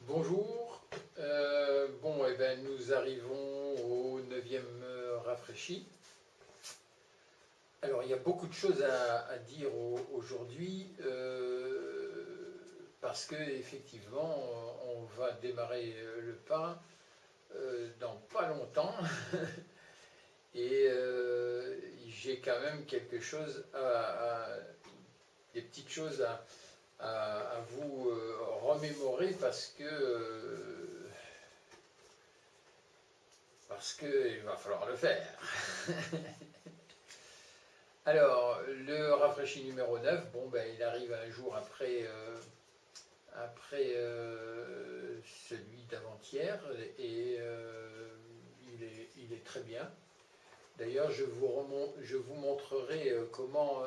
Bonjour. Nous arrivons au 9e rafraîchi. Alors, il y a beaucoup de choses à dire aujourd'hui parce que effectivement, on va démarrer le pain dans pas longtemps et j'ai quand même quelque chose des petites choses à vous remémorer parce que il va falloir le faire. Alors, le rafraîchi numéro 9, il arrive un jour après celui d'avant-hier et il est très bien. D'ailleurs, je vous montrerai comment,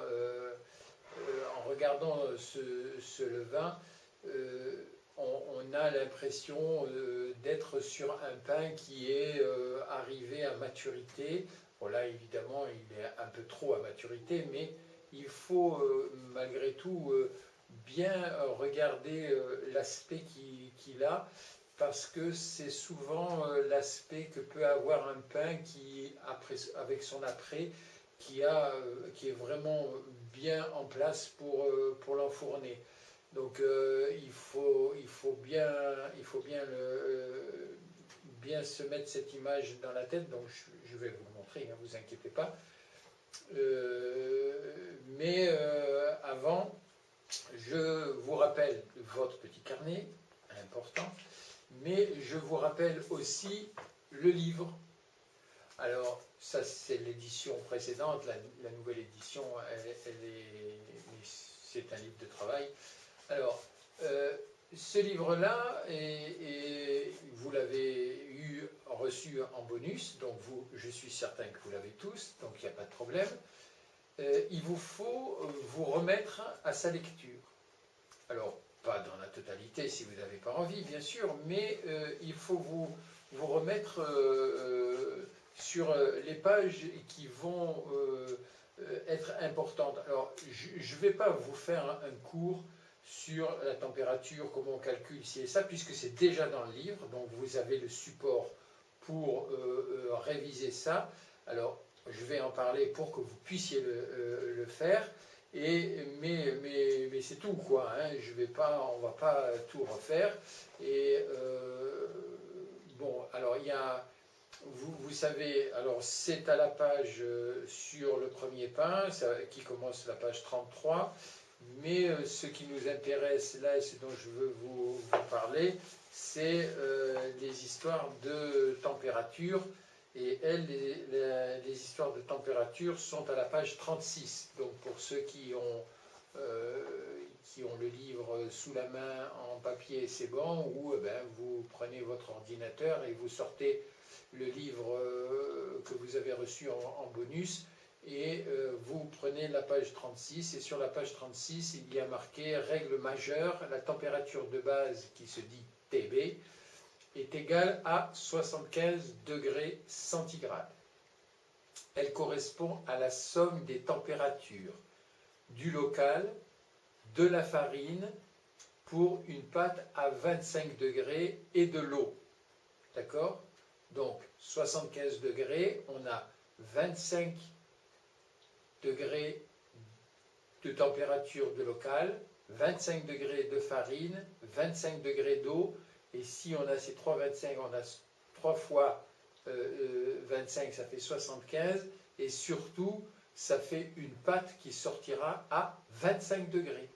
en regardant ce levain, on a l'impression d'être sur un pain qui est arrivé à maturité. Bon, là, évidemment, il est un peu trop à maturité, mais il faut malgré tout bien regarder l'aspect qu'il a, parce que c'est souvent l'aspect que peut avoir un pain qui, avec son après, qui est vraiment bien en place pour l'enfourner. Donc il faut bien se mettre cette image dans la tête. Donc je vais vous le montrer, ne vous inquiétez pas. Avant, je vous rappelle votre petit carnet, important, mais je vous rappelle aussi le livre. Alors, ça c'est l'édition précédente, la nouvelle édition, c'est un livre de travail. Alors, ce livre-là, vous l'avez reçu en bonus, donc je suis certain que vous l'avez tous, donc il n'y a pas de problème. Il vous faut vous remettre à sa lecture. Alors, pas dans la totalité si vous n'avez pas envie, bien sûr, mais il faut vous remettre sur les pages qui vont être importantes. Alors, je ne vais pas vous faire un cours sur la température, comment on calcule ci et ça, puisque c'est déjà dans le livre, donc vous avez le support pour réviser ça. Alors, je vais en parler pour que vous puissiez le faire, mais c'est tout, quoi. Hein. On ne va pas tout refaire. Alors il y a, vous savez, alors c'est à la page sur le premier pain, qui commence la page 33. Mais ce qui nous intéresse là, et ce dont je veux vous parler, c'est les histoires de température. Et les histoires de température sont à la page 36. Donc pour ceux qui ont le livre sous la main en papier, c'est bon, ou vous prenez votre ordinateur et vous sortez le livre que vous avez reçu en bonus, et vous prenez la page 36, et sur la page 36, il y a marqué « Règle majeure, la température de base qui se dit TB est égale à 75 degrés centigrades. Elle correspond à la somme des températures du local, de la farine pour une pâte à 25 degrés et de l'eau. D'accord? Donc 75 degrés, on a 25 degrés de température de local, 25 degrés de farine, 25 degrés d'eau, et si on a ces 3 25, on a 3 fois 25, ça fait 75, et surtout, ça fait une pâte qui sortira à 25 degrés.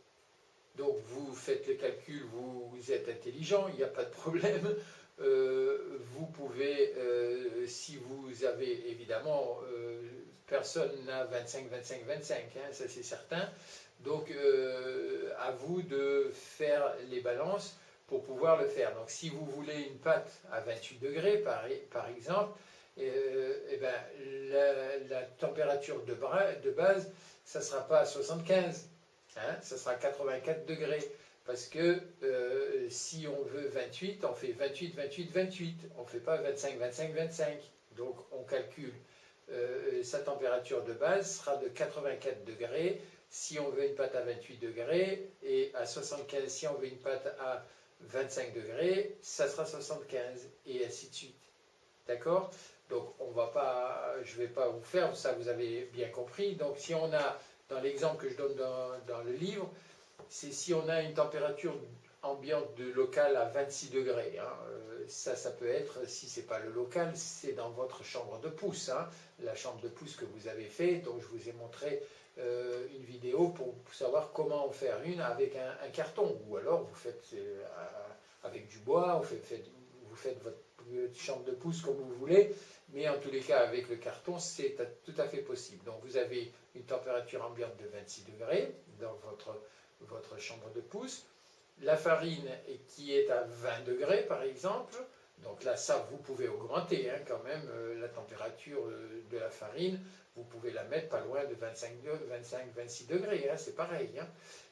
Donc vous faites le calcul, vous êtes intelligent, il n'y a pas de problème. Vous pouvez, si vous avez évidemment, personne n'a 25, 25, 25, hein, ça c'est certain. Donc à vous de faire les balances pour pouvoir le faire. Donc si vous voulez une pâte à 28 degrés par exemple, la température de base, ça ne sera pas à 75, hein, ça sera 84 degrés. Parce que si on veut 28, on fait 28, 28, 28. On ne fait pas 25, 25, 25. Donc on calcule sa température de base sera de 84 degrés si on veut une pâte à 28 degrés, et à 75 si on veut une pâte à 25 degrés, ça sera 75, et ainsi de suite. D'accord? Donc on va pas, je ne vais pas vous faire, ça vous avez bien compris. Donc si on a, dans l'exemple que je donne dans le livre, c'est si on a une température ambiante de local à 26 degrés. Hein, ça peut être, si ce n'est pas le local, c'est dans votre chambre de pouce. Hein, la chambre de pouce que vous avez fait. Donc je vous ai montré une vidéo pour savoir comment en faire une avec un carton. Ou alors vous faites avec du bois, vous faites votre chambre de pouce comme vous voulez. Mais en tous les cas, avec le carton, c'est tout à fait possible. Donc vous avez une température ambiante de 26 degrés dans votre chambre de pouce. La farine qui est à 20 degrés par exemple, donc là ça vous pouvez augmenter hein, quand même la température de la farine, vous pouvez la mettre pas loin de 25-26 degrés, hein, c'est pareil. Hein.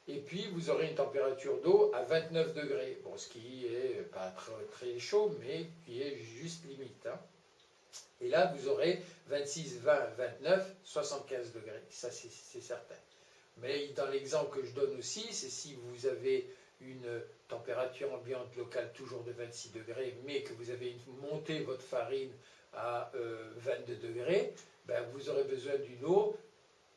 Et puis vous aurez une température d'eau à 29 degrés, bon, ce qui est pas très chaud mais qui est juste limite. Hein. Et là vous aurez 26, 20, 29, 75 degrés, ça c'est certain. Mais dans l'exemple que je donne aussi, c'est si vous avez une température ambiante locale toujours de 26 degrés, mais que vous avez monté votre farine à 22 degrés, ben vous aurez besoin d'une eau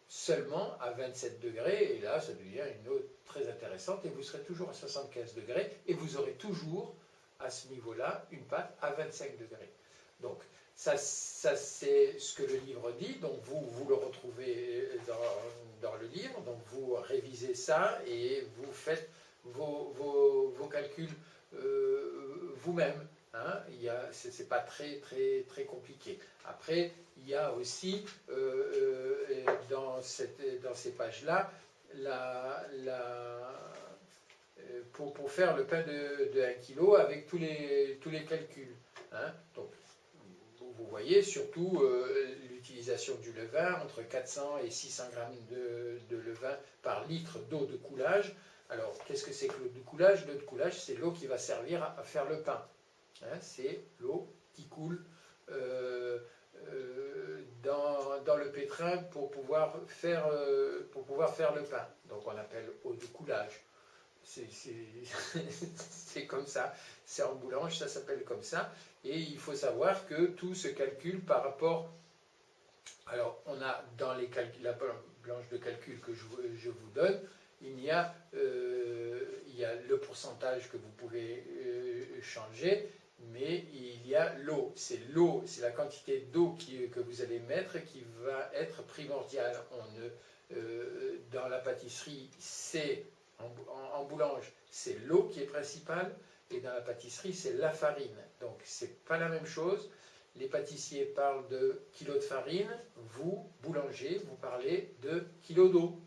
seulement à 27 degrés, et là ça devient une eau très intéressante, et vous serez toujours à 75 degrés, et vous aurez toujours à ce niveau-là une pâte à 25 degrés. Donc ça c'est ce que le livre dit, donc vous le retrouvez dans le livre, donc vous révisez ça et vous faites vos calculs vous-même. Hein, c'est pas très compliqué. Après, il y a aussi dans ces pages-là pour faire le pain de 1 kg avec tous les calculs. Hein, donc, vous voyez surtout l'utilisation du levain, entre 400 et 600 grammes de levain par litre d'eau de coulage. Alors, qu'est-ce que c'est que l'eau de coulage? L'eau de coulage, c'est l'eau qui va servir à faire le pain. Hein, c'est l'eau qui coule dans le pétrin pour pouvoir faire le pain. Donc, on appelle eau de coulage. C'est comme ça, c'est en boulange, ça s'appelle comme ça, et il faut savoir que tout se calcule par rapport, alors on a dans la planche de calcul que je vous donne, il y a le pourcentage que vous pouvez changer, mais il y a l'eau, c'est la quantité d'eau que vous allez mettre qui va être primordiale. Dans la pâtisserie, c'est en boulange, c'est l'eau qui est principale, et dans la pâtisserie, c'est la farine. Donc, c'est pas la même chose. Les pâtissiers parlent de kilos de farine, vous, boulanger, vous parlez de kilos d'eau.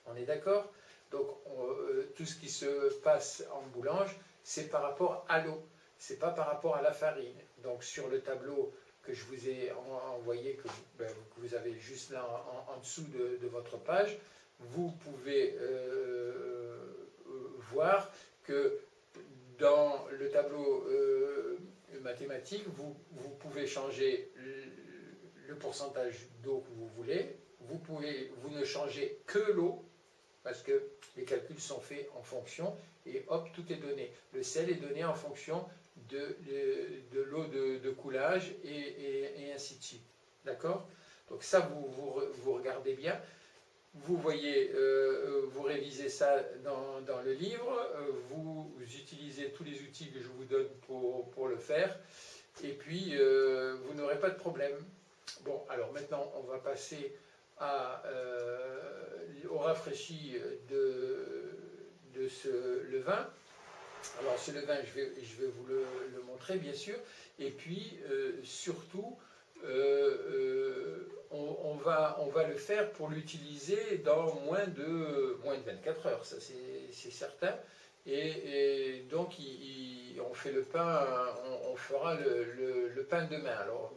On est d'accord? Donc, tout ce qui se passe en boulange, c'est par rapport à l'eau, c'est pas par rapport à la farine. Donc, sur le tableau que je vous ai envoyé, que vous avez juste là en dessous de votre page, vous pouvez voir que dans le tableau mathématique, vous pouvez changer le pourcentage d'eau que vous voulez. Vous ne changez que l'eau, parce que les calculs sont faits en fonction, et hop, tout est donné. Le sel est donné en fonction de l'eau de coulage, et ainsi de suite. D'accord? Donc ça, vous regardez bien. Vous voyez, vous révisez ça dans le livre, vous utilisez tous les outils que je vous donne pour le faire, et puis vous n'aurez pas de problème. Bon, alors maintenant, on va passer au rafraîchi de ce levain. Alors ce levain, je vais vous le montrer, bien sûr, et puis surtout, on va le faire pour l'utiliser dans moins de 24 heures, ça c'est certain. Et donc on fait le pain, on fera le pain demain. Alors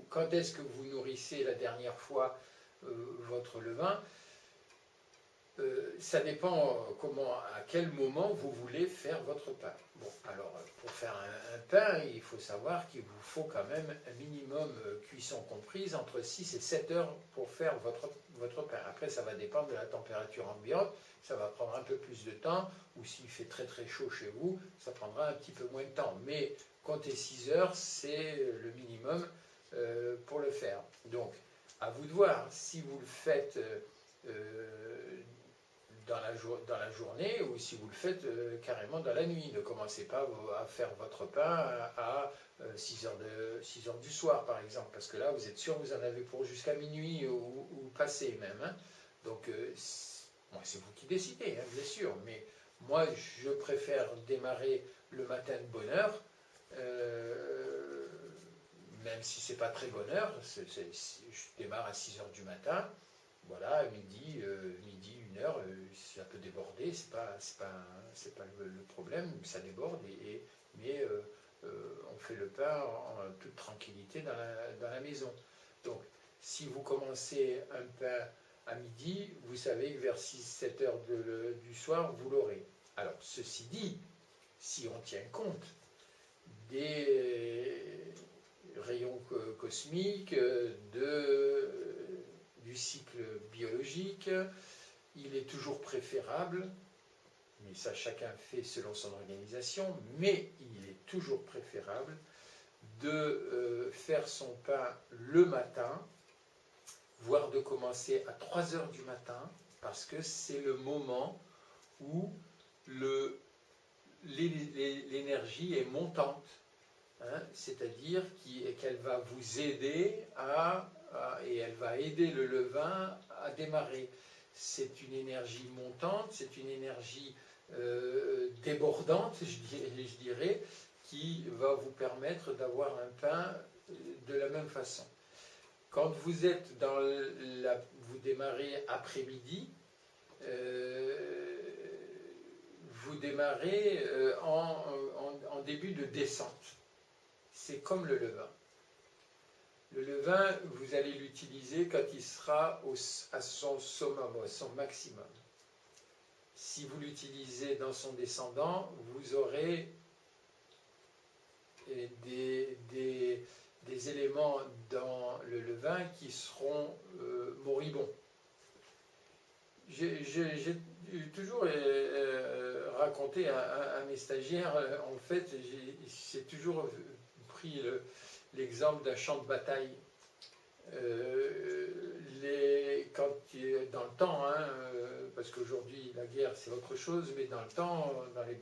quand est-ce que vous nourrissez la dernière fois votre levain? ça dépend à quel moment vous voulez faire votre pain. Bon, alors pour faire un pain, il faut savoir qu'il vous faut quand même un minimum, cuisson comprise, entre 6 et 7 heures pour faire votre pain. Après, ça va dépendre de la température ambiante, ça va prendre un peu plus de temps, ou s'il fait très très chaud chez vous, ça prendra un petit peu moins de temps. Mais comptez 6 heures, c'est le minimum pour le faire. Donc, à vous de voir, si vous le faites dans la journée ou si vous le faites carrément dans la nuit. Ne commencez pas à faire votre pain à 6 heures du soir, par exemple, parce que là, vous êtes sûr que vous en avez pour jusqu'à minuit ou passé même. Hein. Donc, c'est vous qui décidez, hein, bien sûr, mais moi, je préfère démarrer le matin de bonne heure, même si c'est pas très bonne heure, je démarre à 6 heures du matin, voilà, à midi, 1 heure, ça peut déborder, c'est pas le problème, ça déborde, mais on fait le pain en toute tranquillité dans la maison. Donc, si vous commencez un pain à midi, vous savez que vers 6-7 heures du soir, vous l'aurez. Alors, ceci dit, si on tient compte des rayons cosmiques, du cycle biologique, il est toujours préférable, mais ça chacun fait selon son organisation, mais il est toujours préférable de faire son pain le matin, voire de commencer à 3 heures du matin, parce que c'est le moment où l'énergie est montante, hein, c'est-à-dire qu'elle va vous aider et elle va aider le levain à démarrer. C'est une énergie montante, c'est une énergie débordante, je dirais, qui va vous permettre d'avoir un pain de la même façon. Quand vous êtes vous démarrez après-midi, vous démarrez en début de descente. C'est comme le levain. Le levain, vous allez l'utiliser quand il sera à son summum, à son maximum. Si vous l'utilisez dans son descendant, vous aurez des éléments dans le levain qui seront moribonds. J'ai toujours raconté à mes stagiaires, en fait, j'ai toujours pris l'exemple d'un champ de bataille. Dans le temps, hein, parce qu'aujourd'hui la guerre c'est autre chose, mais dans le temps, dans les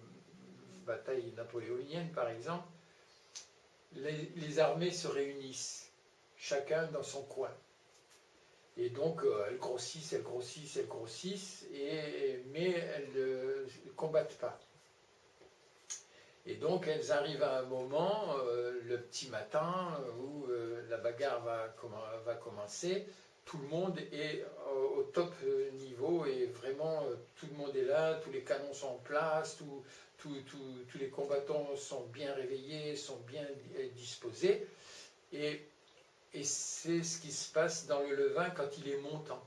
batailles napoléoniennes par exemple, les armées se réunissent, chacun dans son coin. Et donc elles grossissent, mais elles ne combattent pas. Et donc elles arrivent à un moment, le petit matin, où la bagarre va commencer. Tout le monde est au top niveau et vraiment tout le monde est là, tous les canons sont en place, tous les combattants sont bien réveillés, sont bien disposés. Et c'est ce qui se passe dans le levain quand il est montant.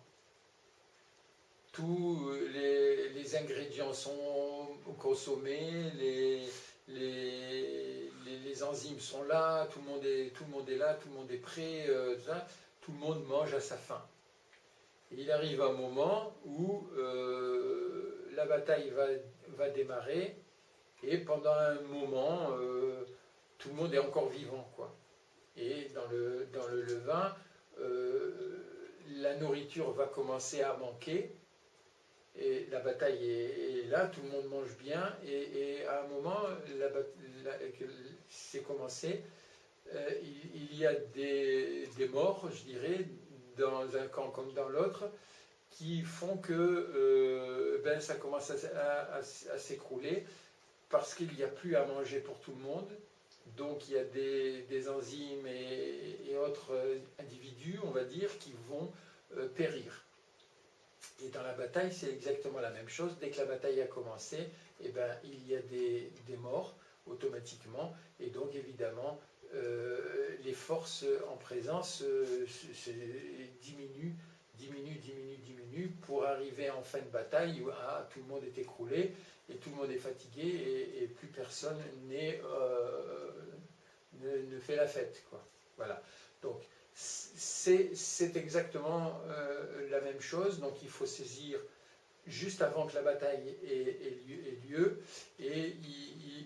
Tous les ingrédients sont consommés, les enzymes sont là, tout le monde est là, tout le monde est prêt, tout le monde mange à sa faim. Et il arrive un moment où la bataille va démarrer, et pendant un moment, tout le monde est encore vivant, quoi. Et dans le levain, la nourriture va commencer à manquer, et la bataille est là, tout le monde mange bien, et à un moment, c'est commencé, il y a des morts, je dirais, dans un camp comme dans l'autre, qui font que ça commence à s'écrouler, parce qu'il n'y a plus à manger pour tout le monde. Donc il y a des enzymes et autres individus, on va dire, qui vont périr. Et dans la bataille, c'est exactement la même chose. Dès que la bataille a commencé, il y a des morts automatiquement. Et donc évidemment, les forces en présence diminuent diminue, pour arriver en fin de bataille où tout le monde est écroulé et tout le monde est fatigué et plus personne ne fait la fête, quoi. Voilà. Donc c'est exactement la même chose. Donc il faut saisir juste avant que la bataille ait lieu, et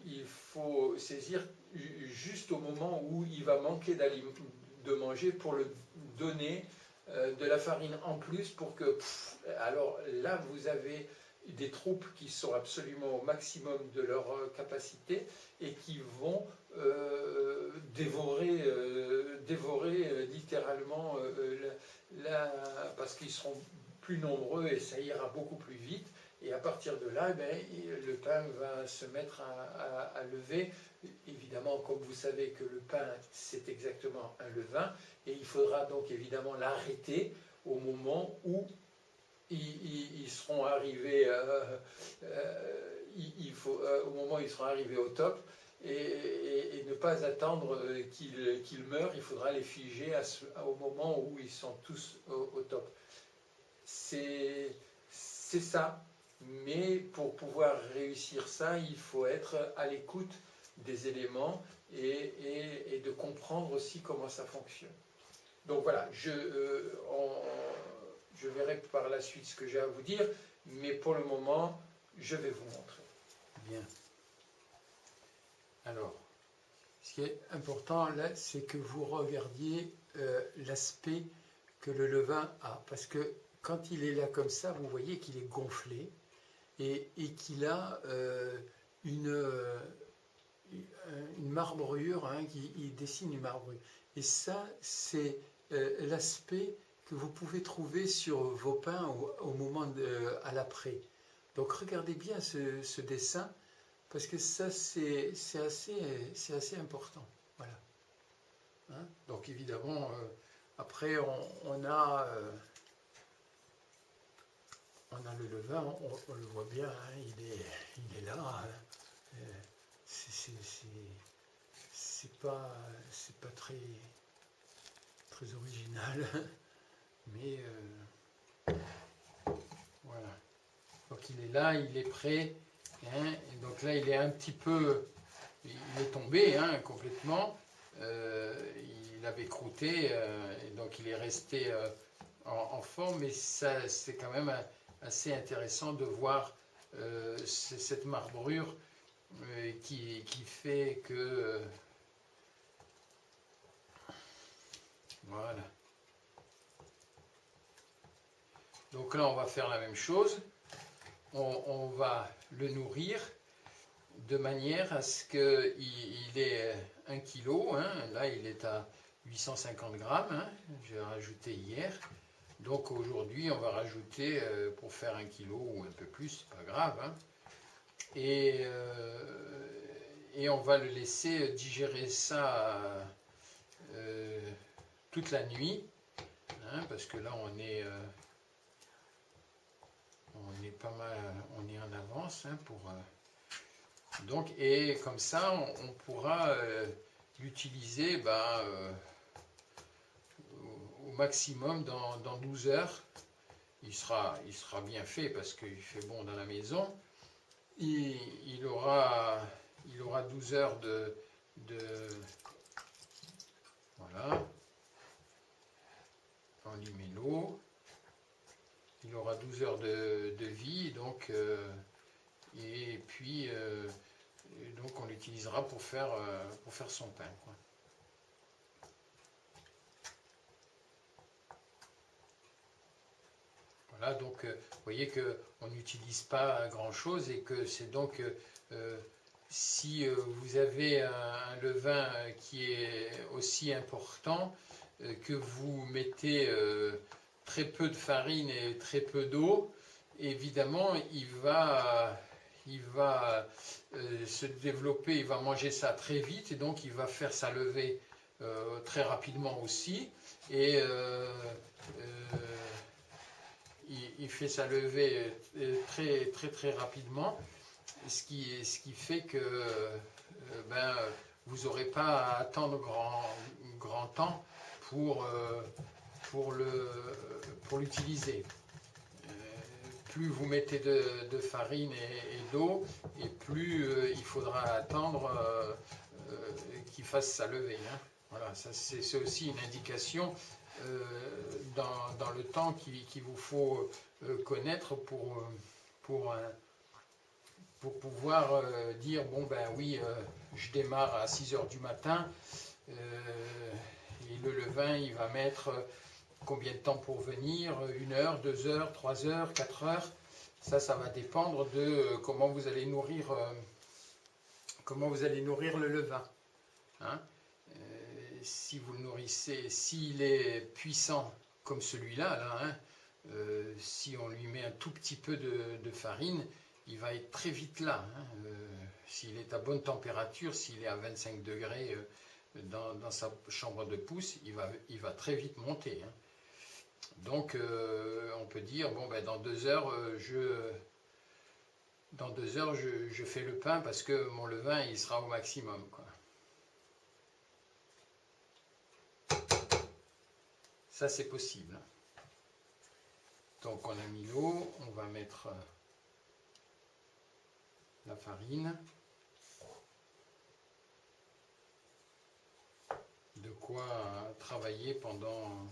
il faut saisir juste au moment où il va manquer de manger pour le donner de la farine en plus pour que... alors là, vous avez des troupes qui sont absolument au maximum de leur capacité et qui vont dévorer littéralement parce qu'ils seront plus nombreux et ça ira beaucoup plus vite. Et à partir de là, le pain va se mettre à lever. Évidemment, comme vous savez que le pain, c'est exactement un levain, et il faudra donc évidemment l'arrêter au moment où ils seront arrivés, au moment où ils seront arrivés au top, et ne pas attendre qu'ils meurent. Il faudra les figer au moment où ils sont tous au top. C'est ça. Mais pour pouvoir réussir ça, il faut être à l'écoute des éléments et de comprendre aussi comment ça fonctionne. Donc voilà, je verrai par la suite ce que j'ai à vous dire, mais pour le moment, je vais vous montrer. Bien. Alors, ce qui est important là, c'est que vous regardiez l'aspect que le levain a, parce que quand il est là comme ça, vous voyez qu'il est gonflé et qu'il a une marbrure, hein, il dessine une marbrure. Et ça, c'est l'aspect que vous pouvez trouver sur vos pains au moment à l'après. Donc regardez bien ce dessin, parce que ça, c'est assez important. Voilà. Hein? Donc évidemment, après, on a le levain, on le voit bien, hein, il est là. Hein. C'est pas très original, mais voilà. Donc il est là, il est prêt, hein, et donc là il est un petit peu, il est tombé, hein, complètement, il avait croûté, et donc il est resté en forme, mais ça c'est quand même assez intéressant de voir cette marbrure qui fait que voilà. Donc là on va faire la même chose, on va le nourrir de manière à ce qu'il ait 1 kg, hein. Là il est à 850 grammes, hein. J'ai rajouté hier. Donc aujourd'hui, on va rajouter, pour faire 1 kg ou un peu plus, c'est pas grave, hein. Et on va le laisser digérer ça toute la nuit, hein, parce que là on est pas mal, on est en avance, hein, donc, et comme ça on pourra l'utiliser au maximum dans 12 heures. Il sera bien fait parce qu'il fait bon dans la maison. Il aura 12 heures de voilà, enlimer l'eau. Il aura 12 heures de vie, donc et puis donc on l'utilisera pour faire son pain, quoi. Voilà, donc vous voyez qu'on n'utilise pas grand-chose et que c'est donc, si vous avez un levain qui est aussi important, que vous mettez très peu de farine et très peu d'eau, évidemment il va se développer, il va manger ça très vite et donc il va faire sa levée très rapidement aussi, et il fait sa levée très rapidement, ce qui fait que vous n'aurez pas à attendre grand temps pour pour l'utiliser. Plus vous mettez de farine et d'eau, et plus il faudra attendre qu'il fasse sa levée. Hein. Voilà, ça c'est aussi une indication dans le temps qu'il vous faut connaître pour pouvoir dire, bon ben oui, je démarre à 6 heures du matin, et le levain il va mettre combien de temps pour venir, 1 heure, 2 heures, 3 heures, 4 heures, ça va dépendre de comment vous allez nourrir le levain. Hein. Si vous le nourrissez, s'il est puissant comme celui-là, là, hein, si on lui met un tout petit peu de farine, il va être très vite là. Hein. S'il est à bonne température, s'il est à 25 degrés dans sa chambre de pousse, il va très vite monter. Hein. Donc on peut dire, bon ben dans 2 heures, je fais le pain parce que mon levain il sera au maximum, quoi. Ça c'est possible. Donc on a mis l'eau, on va mettre la farine. De quoi travailler pendant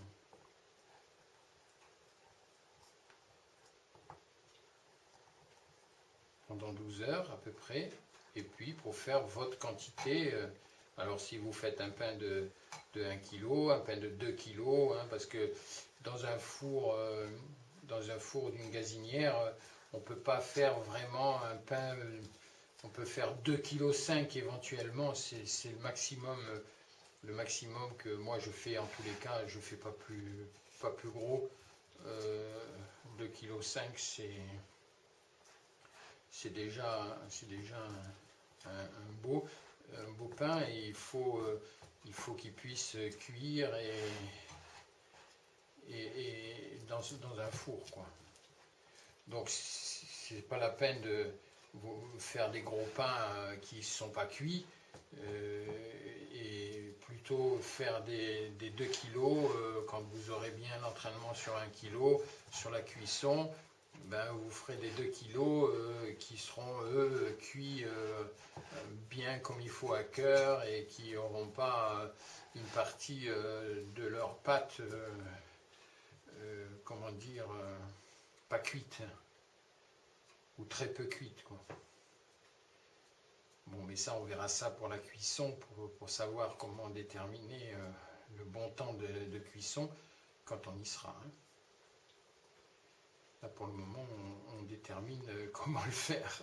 12 heures à peu près, et puis pour faire votre quantité, alors si vous faites un pain de 1 kg, un pain de 2 kg, hein, parce que dans un four d'une gazinière, on ne peut pas faire vraiment un pain, on peut faire 2,5 kg éventuellement, c'est le maximum que moi je fais en tous les cas, je ne fais pas plus gros, 2,5 kg c'est déjà un beau pain, et il faut qu'il puisse cuire et dans un four, quoi. Donc c'est pas la peine de vous faire des gros pains qui ne sont pas cuits, et plutôt faire des 2 kilos quand vous aurez bien l'entraînement sur 1 kilo, sur la cuisson. Ben, vous ferez des 2 kilos qui seront eux cuits bien comme il faut à cœur, et qui n'auront pas une partie de leur pâte, comment dire, pas cuite, ou très peu cuite, quoi. Bon, mais ça on verra ça pour la cuisson, pour savoir comment déterminer le bon temps de cuisson quand on y sera. Hein. Là, pour le moment, on détermine comment le faire.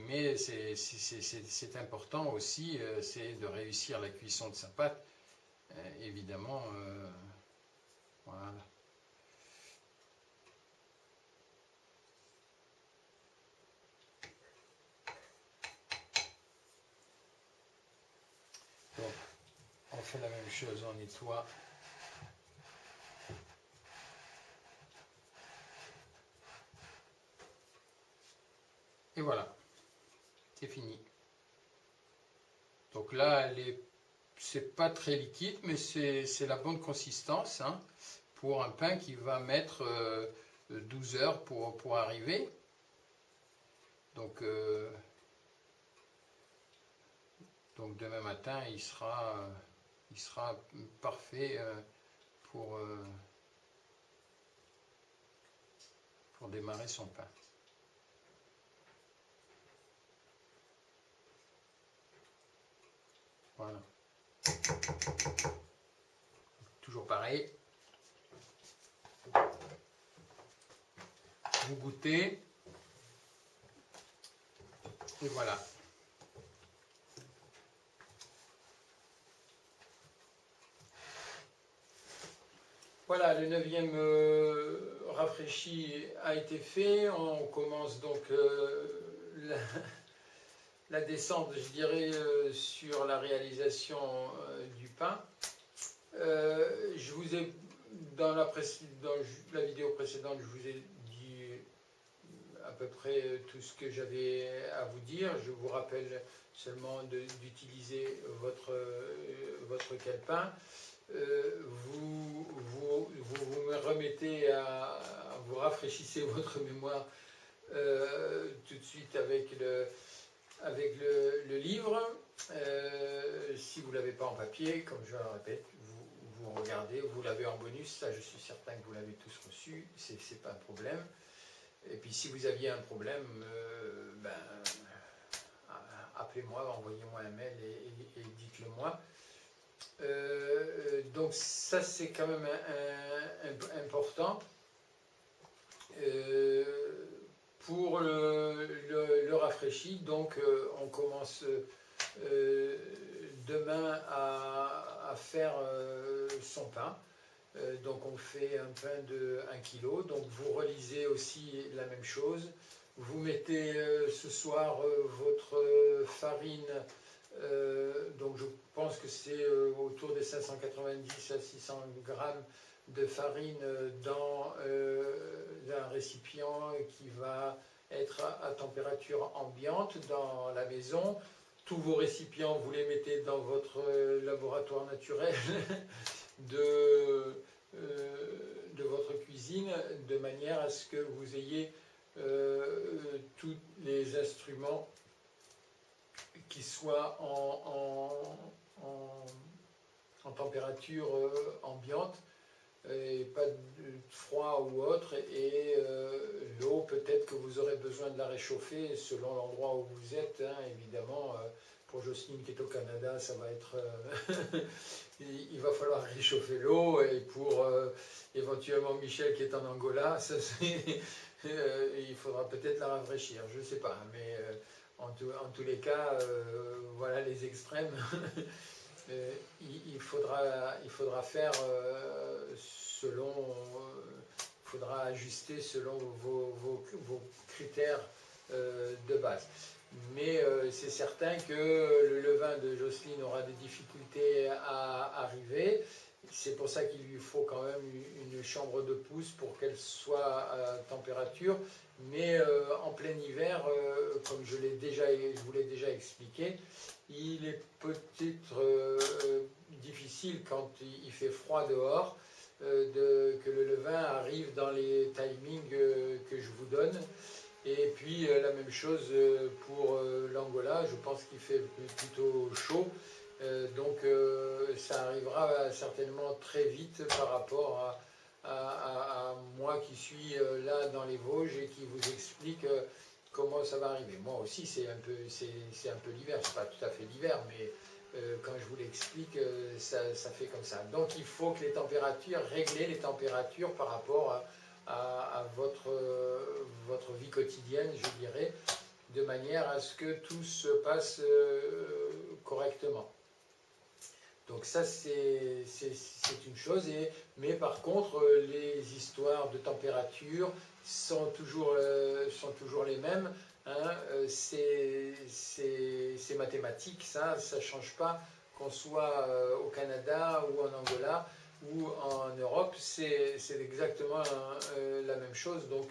Mais c'est important aussi, c'est de réussir la cuisson de sa pâte. Évidemment, voilà. Donc, on fait la même chose, on nettoie. Et voilà, c'est fini. Donc là, c'est pas très liquide, mais c'est la bonne consistance, hein, pour un pain qui va mettre 12 heures pour arriver. Donc demain matin, il sera parfait pour démarrer son pain. Voilà. Toujours pareil. Vous goûtez. Et voilà. Voilà, le 9e rafraîchi a été fait. On commence donc la descente, je dirais, sur la réalisation du pain. Je vous ai, dans la vidéo précédente, je vous ai dit à peu près tout ce que j'avais à vous dire. Je vous rappelle seulement d'utiliser votre calepin. Vous me remettez vous rafraîchissez votre mémoire tout de suite avec le livre. Si vous ne l'avez pas en papier, comme je le répète, vous regardez, vous l'avez en bonus, ça je suis certain que vous l'avez tous reçu, c'est pas un problème. Et puis si vous aviez un problème, appelez-moi, envoyez-moi un mail et dites-le moi. Donc ça c'est quand même important. Pour le rafraîchi, donc on commence demain à faire son pain. Donc on fait un pain de 1 kg. Donc vous relisez aussi la même chose. Vous mettez ce soir votre farine. Donc je pense que c'est autour des 590 à 600 grammes de farine dans un récipient qui va être à température ambiante dans la maison. Tous vos récipients, vous les mettez dans votre laboratoire naturel de votre cuisine, de manière à ce que vous ayez tous les instruments qui soient en température ambiante, et pas de froid ou autre, et l'eau, peut-être que vous aurez besoin de la réchauffer selon l'endroit où vous êtes, hein, évidemment. Pour Jocelyne qui est au Canada, ça va être il va falloir réchauffer l'eau, et pour éventuellement Michel qui est en Angola, ça, il faudra peut-être la rafraîchir, je ne sais pas, mais en tous les cas, voilà les extrêmes. Il faudra faire selon, il faudra ajuster selon vos critères de base. Mais c'est certain que le levain de Jocelyne aura des difficultés à arriver. C'est pour ça qu'il lui faut quand même une chambre de pouce pour qu'elle soit à température. Mais en plein hiver, comme je vous l'ai déjà expliqué, il est peut-être difficile quand il fait froid dehors que le levain arrive dans les timings que je vous donne. Et puis la même chose pour l'Angola, je pense qu'il fait plutôt chaud. Donc ça arrivera certainement très vite par rapport à moi qui suis là dans les Vosges et qui vous explique comment ça va arriver. Moi aussi c'est un peu l'hiver, c'est pas tout à fait l'hiver, mais quand je vous l'explique, ça fait comme ça. Donc il faut que régler les températures par rapport à votre vie quotidienne, je dirais, de manière à ce que tout se passe correctement. Donc ça c'est une chose, mais par contre les histoires de température sont toujours les mêmes, hein. C'est mathématique, ça ne change pas qu'on soit au Canada ou en Angola ou en Europe, c'est exactement la même chose. Donc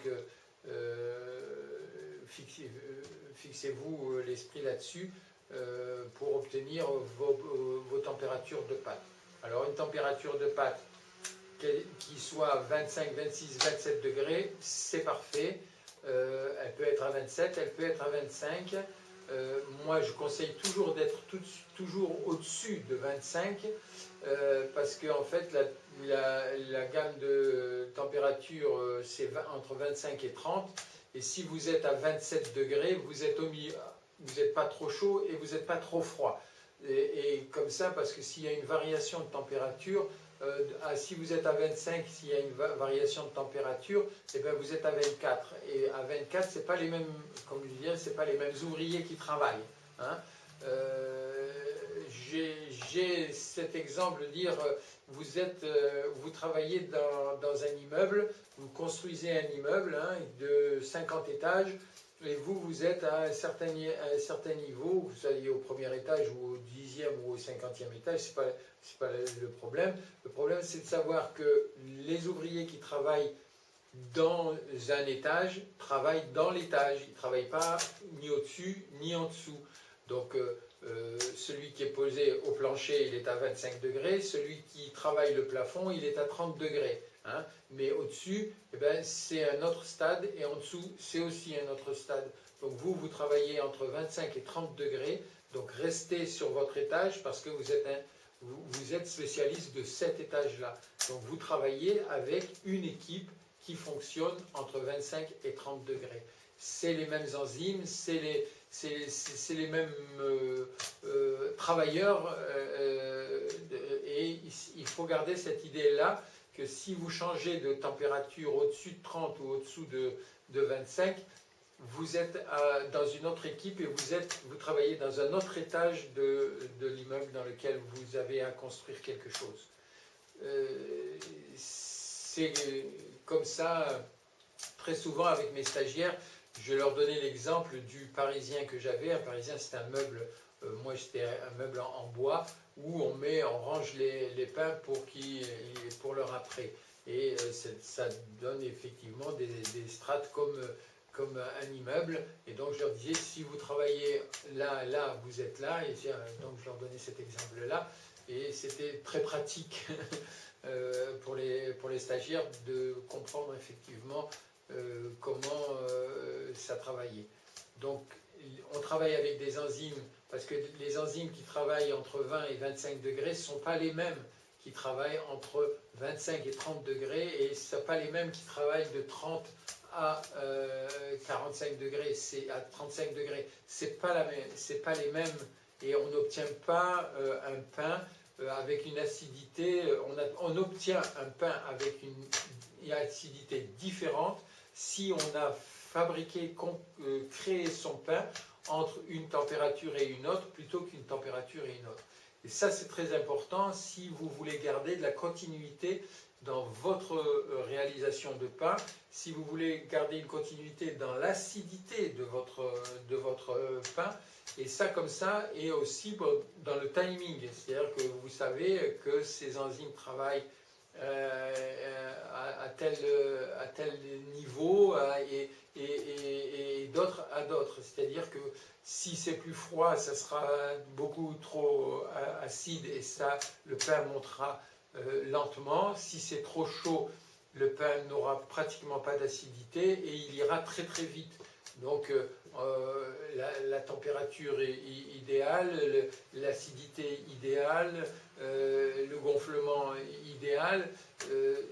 fixez-vous l'esprit là-dessus pour obtenir vos températures de pâte. Alors une température de pâte qui soit 25, 26, 27 degrés, c'est parfait. Elle peut être à 27, elle peut être à 25. Moi, je conseille toujours d'être toujours au-dessus de 25 parce que en fait, la gamme de température, c'est entre 25 et 30. Et si vous êtes à 27 degrés, vous êtes au milieu, vous n'êtes pas trop chaud et vous n'êtes pas trop froid. Et comme ça, parce que s'il y a une variation de température, si vous êtes à 25, s'il y a une variation de température, et bien vous êtes à 24. Et à 24, c'est pas les mêmes, comme je disais, c'est pas les mêmes ouvriers qui travaillent, hein. J'ai cet exemple de dire, vous travaillez dans un immeuble, vous construisez un immeuble, hein, de 50 étages, et vous êtes à un certain niveau, vous soyez au premier étage ou au 10e ou au 50e étage, c'est pas le problème. Le problème, c'est de savoir que les ouvriers qui travaillent dans un étage travaille dans l'étage. Il ne travaille pas ni au-dessus ni en dessous. Donc celui qui est posé au plancher, il est à 25 degrés. Celui qui travaille le plafond, il est à 30 degrés. Hein. Mais au-dessus, eh ben, c'est un autre stade et en dessous, c'est aussi un autre stade. Donc vous travaillez entre 25 et 30 degrés. Donc restez sur votre étage parce que vous êtes spécialiste de cet étage-là. Donc vous travaillez avec une équipe qui fonctionne entre 25 et 30 degrés. C'est les mêmes enzymes, c'est les mêmes travailleurs et il faut garder cette idée-là que si vous changez de température au-dessus de 30 ou au-dessous de 25, vous êtes dans une autre équipe et vous travaillez dans un autre étage de l'immeuble dans lequel vous avez à construire quelque chose. C'est comme ça, très souvent avec mes stagiaires, je leur donnais l'exemple du parisien que j'avais. Un parisien, c'est un meuble, moi c'était un meuble en bois, où on range les pains pour leur après. Et ça donne effectivement des strates comme un immeuble. Et donc je leur disais, si vous travaillez là, vous êtes là. Et donc je leur donnais cet exemple-là. Et c'était très pratique pour les stagiaires de comprendre effectivement comment ça travaillait. Donc on travaille avec des enzymes, parce que les enzymes qui travaillent entre 20 et 25 degrés ne sont pas les mêmes qui travaillent entre 25 et 30 degrés, et ce ne sont pas les mêmes qui travaillent de 30 à 45 degrés, à 35 degrés. C'est pas les mêmes, et on n'obtient pas un pain avec une acidité, on obtient un pain avec une acidité différente si on a fabriqué, créé son pain entre une température et une autre plutôt qu'une température et une autre. Et ça, c'est très important si vous voulez garder de la continuité dans votre réalisation de pain, si vous voulez garder une continuité dans l'acidité de votre pain, et ça comme ça, et aussi dans le timing, c'est-à-dire que vous savez que ces enzymes travaillent à tel niveau et d'autres à d'autres. C'est-à-dire que si c'est plus froid, ça sera beaucoup trop acide et ça, le pain montera lentement. Si c'est trop chaud, le pain n'aura pratiquement pas d'acidité et il ira très très vite. Donc la température est idéale, l'acidité idéale, le gonflement idéal,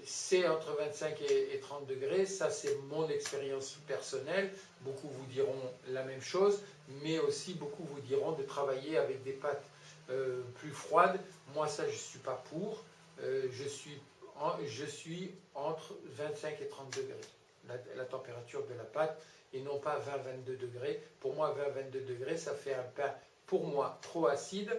c'est entre 25 et 30 degrés. Ça, c'est mon expérience personnelle. Beaucoup vous diront la même chose, mais aussi beaucoup vous diront de travailler avec des pâtes plus froides. Moi, ça, je ne suis pas pour. Je suis entre 25 et 30 degrés, la température de la pâte, et non pas 20-22 degrés. Pour moi, 20-22 degrés, ça fait un pain, pour moi, trop acide.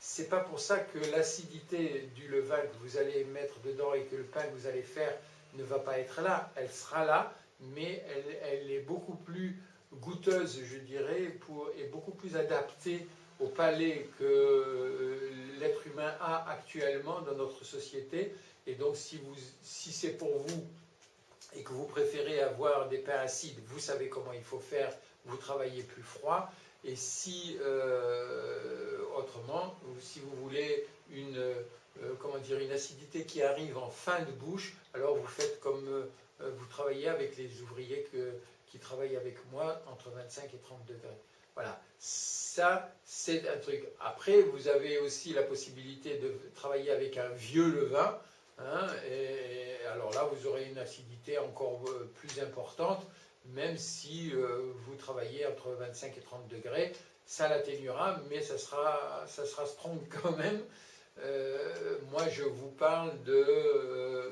C'est pas pour ça que l'acidité du levain que vous allez mettre dedans et que le pain que vous allez faire ne va pas être là. Elle sera là, mais elle est beaucoup plus goûteuse, je dirais, et beaucoup plus adaptée au palais que l'être humain a actuellement dans notre société. Et donc, si c'est pour vous et que vous préférez avoir des pains acides, vous savez comment il faut faire, vous travaillez plus froid. Et si, autrement, si vous voulez une acidité qui arrive en fin de bouche, alors vous faites comme vous travaillez avec les ouvriers qui travaillent avec moi entre 25 et 30 degrés. Voilà, ça c'est un truc. Après, vous avez aussi la possibilité de travailler avec un vieux levain. Hein, et alors là, vous aurez une acidité encore plus importante, même si vous travaillez entre 25 et 30 degrés, ça l'atténuera, mais ça sera strong quand même. Moi, je vous parle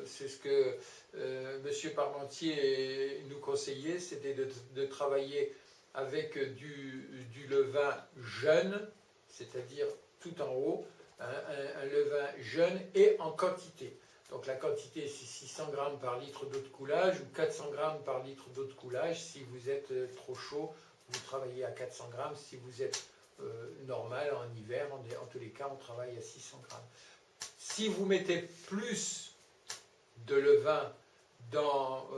c'est ce que M. Parmentier nous conseillait, c'était de travailler avec du levain jeune, c'est-à-dire tout en haut, un levain jeune et en quantité. Donc la quantité, c'est 600 grammes par litre d'eau de coulage ou 400 grammes par litre d'eau de coulage. Si vous êtes trop chaud, vous travaillez à 400 grammes. Si vous êtes normal en hiver, en tous les cas, on travaille à 600 grammes. Si vous mettez plus de levain dans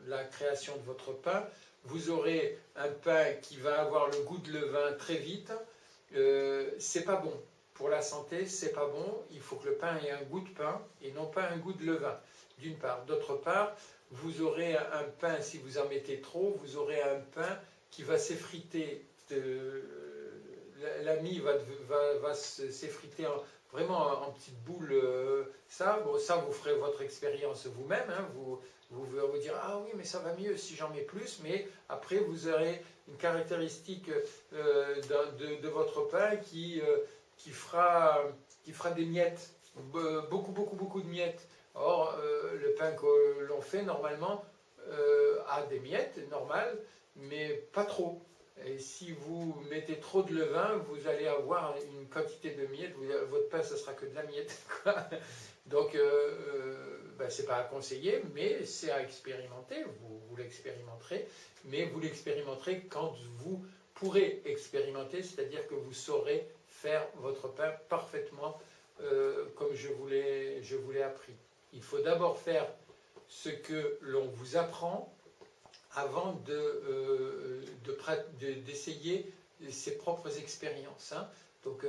la création de votre pain. Vous aurez un pain qui va avoir le goût de levain très vite. C'est pas bon. Pour la santé, c'est pas bon. Il faut que le pain ait un goût de pain et non pas un goût de levain, d'une part. D'autre part, vous aurez un pain, si vous en mettez trop, vous aurez un pain qui va s'effriter. La mie va s'effriter vraiment en petites boules. Bon, ça, vous ferez votre expérience vous-même. Hein, vous vous dire, ah oui, mais ça va mieux si j'en mets plus. Mais après, vous aurez une caractéristique de votre pain qui fera des miettes. Beaucoup de miettes. Or, le pain que l'on fait normalement a des miettes normales, mais pas trop. Et si vous mettez trop de levain, vous allez avoir une quantité de miettes. Votre pain, ce sera que de la miette. Donc, c'est pas à conseiller, mais c'est à expérimenter. Vous l'expérimenterez, mais vous l'expérimenterez quand vous pourrez expérimenter, c'est-à-dire que vous saurez faire votre pain parfaitement comme je vous l'ai appris. Il faut d'abord faire ce que l'on vous apprend avant d'essayer ses propres expériences. Hein. Donc,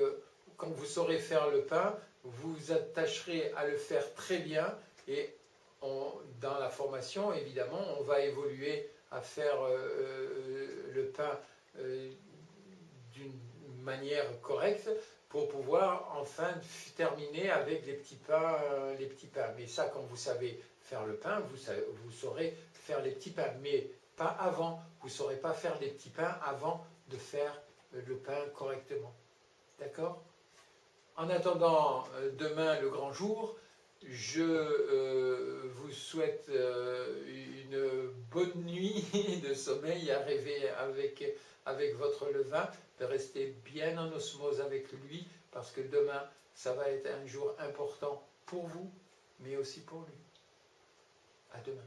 quand vous saurez faire le pain, vous vous attacherez à le faire très bien et dans la formation, évidemment, on va évoluer à faire le pain d'une manière correcte pour pouvoir enfin terminer avec les petits pains. Mais ça, quand vous savez faire le pain, vous saurez faire les petits pains, mais pas avant. Vous ne saurez pas faire les petits pains avant de faire le pain correctement. D'accord ? En attendant demain le grand jour, je vous souhaite une bonne nuit de sommeil, à rêver avec votre levain, de rester bien en osmose avec lui, parce que demain, ça va être un jour important pour vous, mais aussi pour lui. À demain.